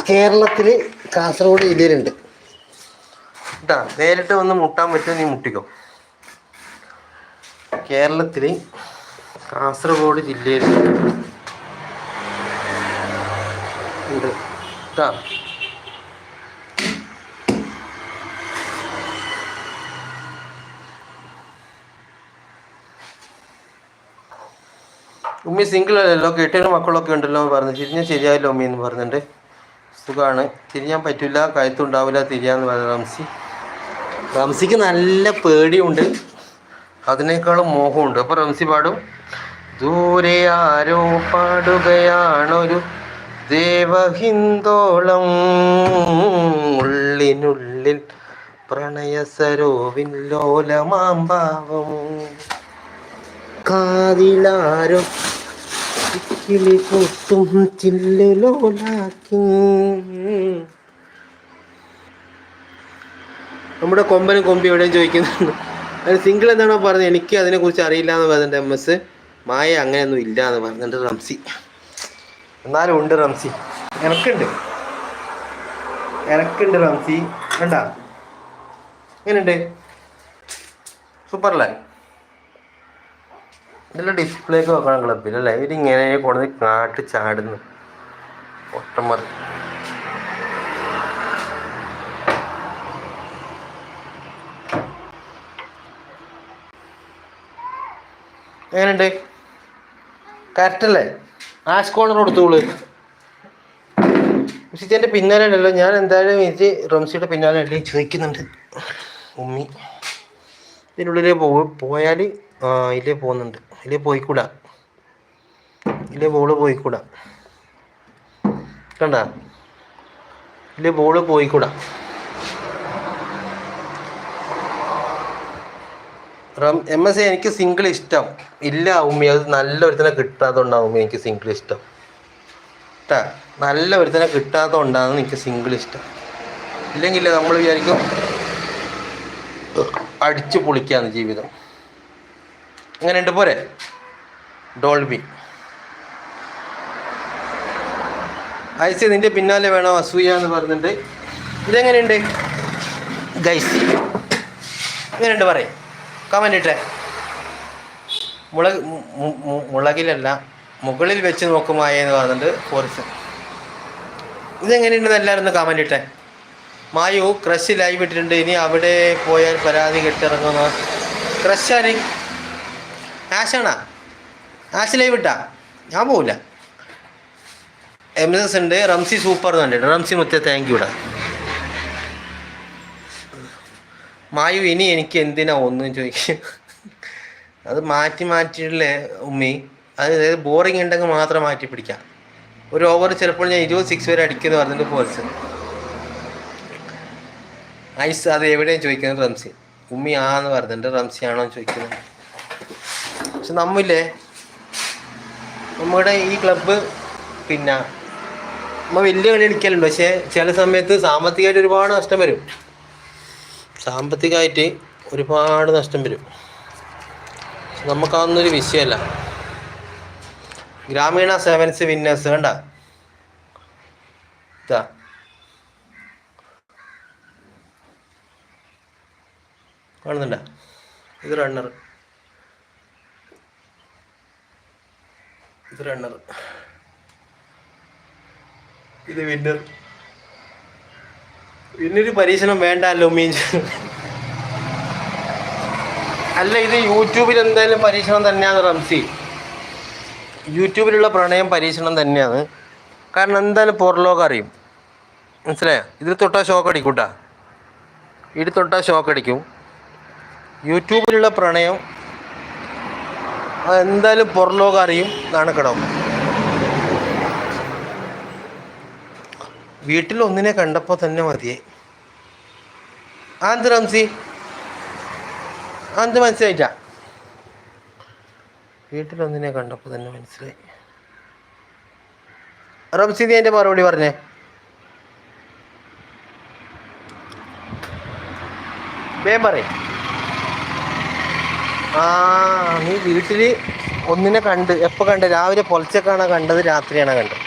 കേരളത്തിൽ കാസർഗോഡ് ജില്ലയിലുണ്ട് കേട്ടാ. നേരിട്ട് വന്ന് മുട്ടാൻ പറ്റുമോ നീ മുട്ടിക്കോ. കേരളത്തിൽ കാസർഗോഡ് ജില്ലയിൽ ഉണ്ട് കേട്ടാ. ഉമ്മി സിംഗിൾ അല്ലല്ലോ, കെട്ടിയ മക്കളൊക്കെ ഉണ്ടല്ലോ എന്ന് പറഞ്ഞു. തിരിഞ്ഞാൽ ശരിയാവില്ല ഉമ്മി എന്ന് പറഞ്ഞിട്ട്. സുഖമാണ്, തിരിയാൻ പറ്റില്ല, കഴുത്തുണ്ടാവില്ല തിരിയാന്ന് പറഞ്ഞ റംസിക്ക് നല്ല പേടിയുണ്ട്, അതിനേക്കാളും മോഹമുണ്ട്. അപ്പോൾ റംസി പാടും, ദൂരെ ആരോ പാടുകയാണൊരു ദേവഹിന്ദോളം, ഉള്ളിനുള്ളിൽ പ്രണയ സരോവിൻ ലോലമാംഭാവം, കാതിലാരോ കിളി കൂട്ടും ചില്ലുലോലാക്കി. നമ്മുടെ കൊമ്പനും കൊമ്പി എവിടെയും ചോദിക്കുന്നുണ്ട്. അത് സിംഗിൾ എന്താണോ പറഞ്ഞത്, എനിക്ക് അതിനെക്കുറിച്ച് അറിയില്ല എന്ന് പറഞ്ഞിട്ട് MS മായ അങ്ങനെയൊന്നും ഇല്ല എന്ന് പറഞ്ഞിട്ട് റംസി. എന്നാലും ഉണ്ട് റംസി, എനക്കുണ്ട് റംസി. കണ്ടാ എങ്ങനെയുണ്ട്? സൂപ്പറല്ലേ? ഇതെല്ലാം ഡിസ്പ്ലേക്ക് വെക്കണം ക്ലബിലല്ലേ. ഇവരിങ്ങനെ കൊണ്ടുവന്ന് കാട്ട് ചാടുന്നു ഒട്ടന്മാർ. എങ്ങനെയുണ്ട്? കറക്റ്റല്ലേ? ആഷ് കോർണർ കൊടുത്തോളൂ. പക്ഷേ എൻ്റെ പിന്നാലെ ഉണ്ടല്ലോ. ഞാൻ എന്തായാലും ഇത് റംസിയുടെ പിന്നാലെ അല്ലേ ചോദിക്കുന്നുണ്ട് ഉമ്മി. ഇതിനുള്ളിലേ പോയാൽ ഇതിലേ പോകുന്നുണ്ട്. ഇതിലേ പോയിക്കൂടാ, ഇതിലേ ബോള് പോയിക്കൂടാ. കണ്ട, ഇതിലേ ബോള് പോയിക്കൂടാ. MS എനിക്ക് സിംഗിൾ ഇഷ്ടം ഇല്ല ഉമ്മി. അത് നല്ല ഒരുത്തനെ കിട്ടാത്തതുകൊണ്ടാണ് ഉമ്മി എനിക്ക് സിംഗിൾ ഇഷ്ടം കേട്ടാ. നല്ല ഒരുത്തനെ കിട്ടാത്തതുകൊണ്ടാണ് എനിക്ക് സിംഗിൾ ഇഷ്ടം. ഇല്ലെങ്കിൽ നമ്മൾ വിചാരിക്കും അടിച്ചു പൊളിക്കാന്ന് ജീവിതം. അങ്ങനെയുണ്ട് പോരെ. ഡോൾബി ഐസി നിന്റെ പിന്നാലെ വേണോ അസൂയ എന്ന് പറഞ്ഞിട്ട്. ഇതെങ്ങനെയുണ്ട് ഗൈസ്? എങ്ങനെയുണ്ട് പറയും, കമൻ്റ് ഇട്ടേ. മുളകിലല്ല മുകളിൽ വെച്ച് നോക്കുമായ എന്ന് പറഞ്ഞിട്ട് ഫോറിസ്. ഇതെങ്ങനെയുണ്ടെന്ന് എല്ലാവരും ഒന്ന് കമൻ്റ് ഇട്ടേ. മായു ക്രഷ് ലൈവ് ഇട്ടിട്ടുണ്ട്. ഇനി അവിടെ പോയാൽ പരാതി കെട്ടിറങ്ങുന്ന ക്രഷ് ആര്? ആഷാണാ? ആഷ് ലൈവ് ഇട്ടാ? ഞാൻ പോവില്ല. MS ഉണ്ട്. റംസി സൂപ്പർ എന്ന് കണ്ടിട്ട്. റംസി മുത്തേ താങ്ക് യു ഇടാ. മായു ഇനി എനിക്ക് എന്തിനാ ഒന്നും ചോദിക്കും. അത് മാറ്റിയിട്ടുള്ള ഉമ്മി. അതായത് ബോറിങ് ഉണ്ടെങ്കിൽ മാത്രം മാറ്റി പിടിക്കാം. ഒരു ഓവർ ചിലപ്പോൾ ഞാൻ 26 വരെ അടിക്കുമെന്ന് പറഞ്ഞിട്ട് ഫോഴ്സ് ഐസ്. അത് എവിടെയും ചോദിക്കുന്നത് റംസി. ഉമ്മി ആന്ന് പറഞ്ഞിട്ട് റംസി ആണോ എന്ന് ചോദിക്കുന്നത്. പക്ഷെ നമ്മുടെ ഈ ക്ലബ്ബ് പിന്നെ നമ്മൾ വലിയ കളി കളിക്കലുണ്ട്. പക്ഷേ ചില സമയത്ത് സാമ്പത്തികമായിട്ട് ഒരുപാട് നഷ്ടം വരും. നമുക്കതൊന്നൊരു വിഷയമല്ല. ഗ്രാമീണ സെവൻസ് വിന്നേഴ്സ് കണ്ട കാണുന്നുണ്ട? ഇത് റണ്ണർ, ഇത് വിന്നർ. പിന്നൊരു പരീക്ഷണം വേണ്ടല്ലോ മീൻ. അല്ല, ഇത് യൂട്യൂബിൽ എന്തായാലും പരീക്ഷണം തന്നെയാണ് റംസി. യൂട്യൂബിലുള്ള പ്രണയം പരീക്ഷണം തന്നെയാണ്. കാരണം എന്തായാലും പുറലോകം അറിയും, മനസ്സിലായോ? ഇതിൽ തൊട്ടാൽ ഷോക്ക് അടിക്കൂട്ടാ, ഇതിൽ തൊട്ടാൽ ഷോക്ക് അടിക്കും. യൂട്യൂബിലുള്ള പ്രണയം എന്തായാലും പുറലോകം അറിയും, നാണക്കെടാവും. വീട്ടിൽ ഒന്നിനെ കണ്ടപ്പോൾ തന്നെ മതിയായി. ആന്ത് റംസി, ആന്ത് മനസ്സിലായിട്ടാ? വീട്ടിലൊന്നിനെ കണ്ടപ്പോൾ തന്നെ മനസ്സിലായി. റംസി നീ എൻ്റെ മറുപടി പറഞ്ഞേ. വേഗം പറയും. നീ വീട്ടിൽ ഒന്നിനെ കണ്ട് എപ്പോൾ കണ്ട്? രാവിലെ പൊലച്ചക്കാണോ കണ്ടത്, രാത്രിയാണോ കണ്ടത്?